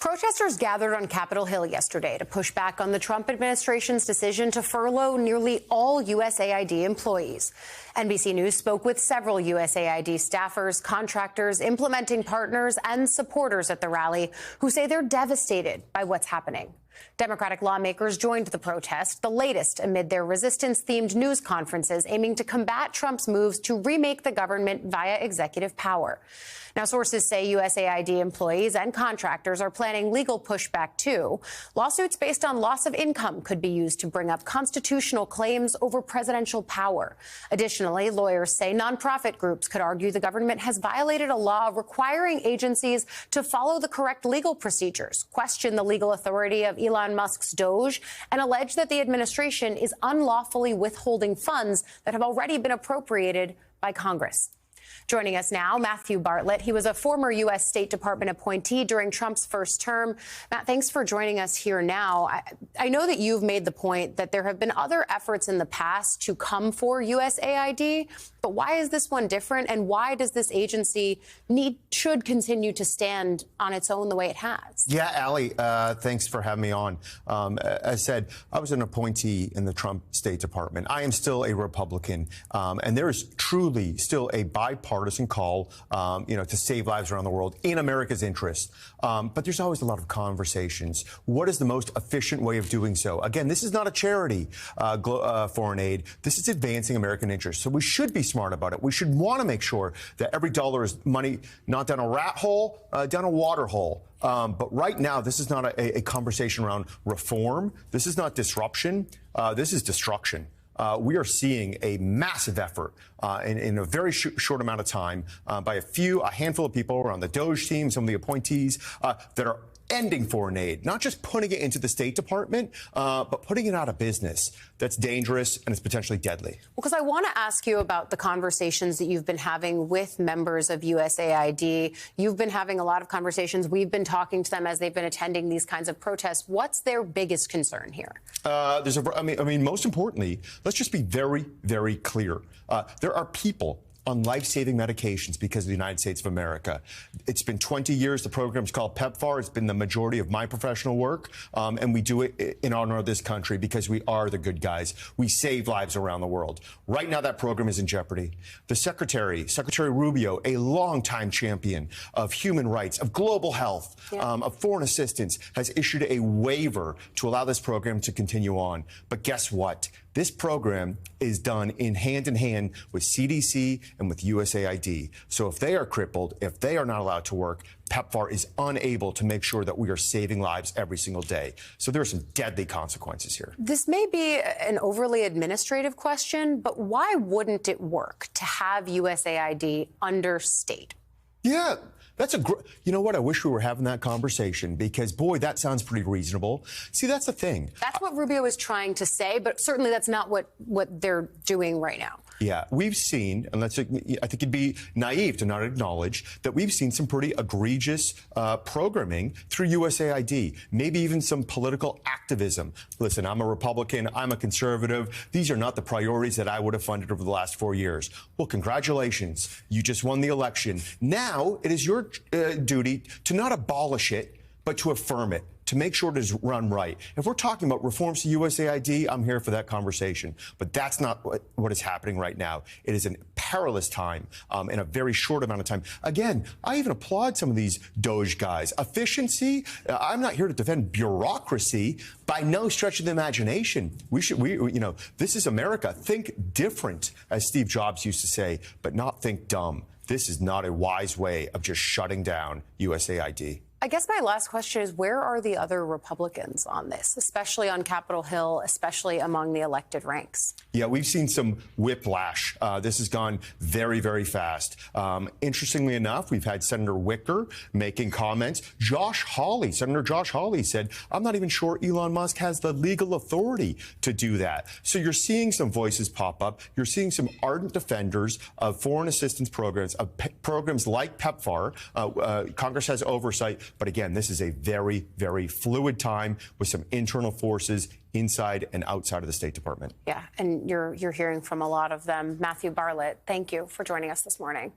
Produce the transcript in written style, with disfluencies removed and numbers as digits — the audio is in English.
Protesters gathered on Capitol Hill yesterday to push back on the Trump administration's decision to furlough nearly all USAID employees. NBC News spoke with several USAID staffers, contractors, implementing partners, and supporters at the rally who say they're devastated by what's happening. Democratic lawmakers joined the protest, the latest amid their resistance-themed news conferences aiming to combat Trump's moves to remake the government via executive power. Now, sources say USAID employees and contractors are planning legal pushback, too. Lawsuits based on loss of income could be used to bring up constitutional claims over presidential power. Additionally, lawyers say nonprofit groups could argue the government has violated a law requiring agencies to follow the correct legal procedures, question the legal authority of Elon Musk's Doge, and allege that the administration is unlawfully withholding funds that have already been appropriated by Congress. Joining us now, Matthew Bartlett. He was a former U.S. State Department appointee during Trump's first term. Matt, thanks for joining us here now. I know that you've made the point that there have been other efforts in the past to come for USAID, but why is this one different, and why does this agency should continue to stand on its own the way it has? Yeah, Allie, thanks for having me on. As I said, I was an appointee in the Trump State Department. I am still a Republican, and there is truly still a bipartisan call, to save lives around the world in America's interest. But there's always a lot of conversations. What is the most efficient way of doing so? Again, this is not a charity foreign aid. This is advancing American interests. So we should be smart about it. We should want to make sure that every dollar is money not down a rat hole, down a water hole. But right now, this is not a conversation around reform. This is not disruption. This is destruction. We are seeing a massive effort in a very short amount of time by a handful of people around the Doge team, some of the appointees that are ending foreign aid, not just putting it into the State Department, but putting it out of business. That's dangerous and it's potentially deadly. Well, because I want to ask you about the conversations that you've been having with members of USAID. You've been having a lot of conversations. We've been talking to them as they've been attending these kinds of protests. What's their biggest concern here? Most importantly, let's just be very, very clear. There are people on life-saving medications because of the United States of America. It's been 20 years. The program's called PEPFAR. It's been the majority of my professional work, and we do it in honor of this country because we are the good guys. We save lives around the world. Right now, that program is in jeopardy. The Secretary Rubio, a longtime champion of human rights, of global health, of foreign assistance, has issued a waiver to allow this program to continue on. But guess what? This program is done hand in hand with CDC and with USAID. So if they are crippled, if they are not allowed to work, PEPFAR is unable to make sure that we are saving lives every single day. So there are some deadly consequences here. This may be an overly administrative question, but why wouldn't it work to have USAID under state? Yeah. You know what? I wish we were having that conversation because, boy, that sounds pretty reasonable. See, that's the thing. That's what Rubio is trying to say, but certainly that's not what they're doing right now. Yeah, we've seen, and I think it'd be naive to not acknowledge that we've seen some pretty egregious programming through USAID, maybe even some political activism. Listen, I'm a Republican, I'm a conservative. These are not the priorities that I would have funded over the last 4 years. Well, congratulations. You just won the election. Now it is your duty to not abolish it, but to affirm it, to make sure it is run right. If we're talking about reforms to USAID, I'm here for that conversation. But that's not what is happening right now. It is a perilous time in a very short amount of time. Again, I even applaud some of these Doge guys. Efficiency, I'm not here to defend bureaucracy by no stretch of the imagination. This is America. Think different, as Steve Jobs used to say, but not think dumb. This is not a wise way of just shutting down USAID. I guess my last question is, where are the other Republicans on this, especially on Capitol Hill, especially among the elected ranks? Yeah, we've seen some whiplash. This has gone very, very fast. Interestingly enough, we've had Senator Wicker making comments. Senator Josh Hawley said, I'm not even sure Elon Musk has the legal authority to do that. So you're seeing some voices pop up. You're seeing some ardent defenders of foreign assistance programs, of programs like PEPFAR. Congress has oversight. But again, this is a very, very fluid time with some internal forces inside and outside of the State Department. Yeah, and you're hearing from a lot of them. Matthew Bartlett, thank you for joining us this morning.